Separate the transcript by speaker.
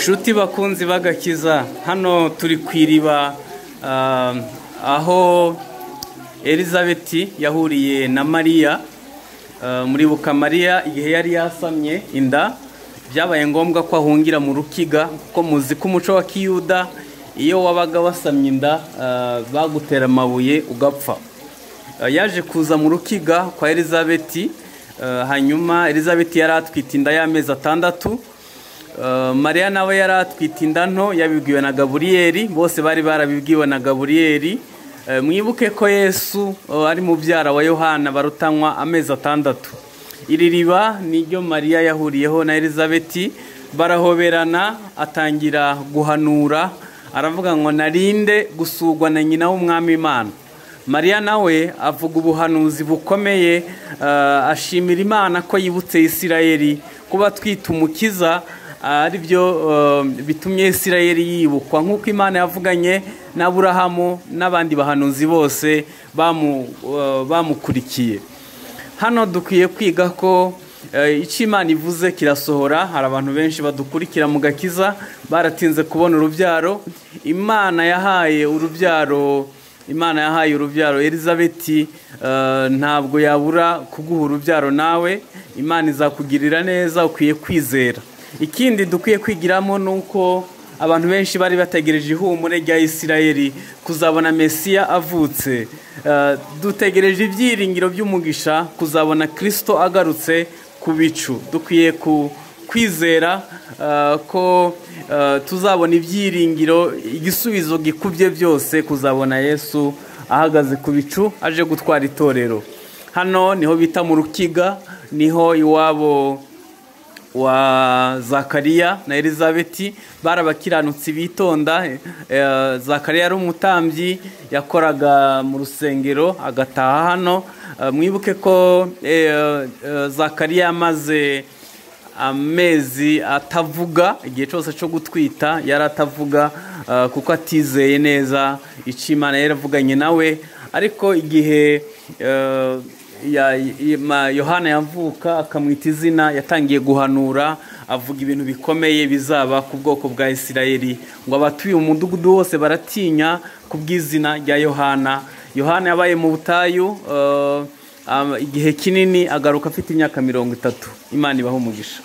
Speaker 1: Nshuti bakunzi bagakiza, hano turi kwiriba aho Elizabeth yahuriye na Mariya. Muri buka Mariya igihe yari yasamye inda, byabaye ngombwa ko ahungira mu rukiga, kuko muzi ko umuco wa Kiyuda iyo wabaga wasamye inda bagutera amabuye ugapfa. Yaje kuza mu rukiga kwa Elizabeth, hanyuma Elizabeth yari atwite inda y'amezi 6. Mariya nawe yari atwite inda nto, yabibwiwe na Gaburiyeli, bose bari barabibwiwe na Gaburiyeli. Mwibuke ko Yesu ari mubyara wa Yohana barutanywa amezi 6. Iri riba niryo Mariya yahuriyeho na Elizabeth, barahoberana, atangira guhanura, aravuga ngo narinde gusugwa na nyina w'umwami Imana. Mariya nawe avuga ubuhanuzi bukomeye, ashimira Imana ko yibutse Isirayeli kuba twita umukiza, ari byo bitumye Isirayeli yibukwa, nk'uko Imana yavuganye na Aburahamu n'abandi bahanuzi bose bamukurikiye. Hano dukwiye kwiga ko icyo Imana ivuze kirasohora. Hari abantu benshi badukurikira mu gakiza baratinze kubona urubyaro. Imana yahaye urubyaro Elizabeth, ntabwo yabura kuguha urubyaro nawe. Imana izakugirira neza, ukwiye kwizera. Ikindi dukwiye kwigiramo nuko abantu benshi bari bategereje ihumure rya Isirayeli kuzabona Mesiya avutse. Dutegereje ibyiringiro by'umugisha kuzabona Kristo agarutse ku bicu. Dukwiye kwizera ko tuzabona ibyiringiro, igisubizo gikubye byose, kuzabona Yesu ahagaze ku bicu aje gutwara itorero. Hano niho bita mu rukiga, niho iwabo wa Zakariya na Elizabeth, barabakiranutsi bitonda. Zakariya ari umutambyi, yakoraga mu rusengero agataha hano. Mwibuke ko Zakariya yamaze amezi atavuga, igihe cyose cyo gutwita yari atavuga, kuko atizeye neza icyo Imana yaravuganye nawe. Ariko igihe Yohana yavuka akamwita izina, yatangiye guhanura, avuga ibintu bikomeye bizaba ku bwoko bwa Isirayeli, ngo abatuye umudugudu wose baratinya ku bw'izina rya Yohana. Yohana yabaye mu butayu igihe kinini, agaruka afite imyaka 30. Imana ibahe umugisha.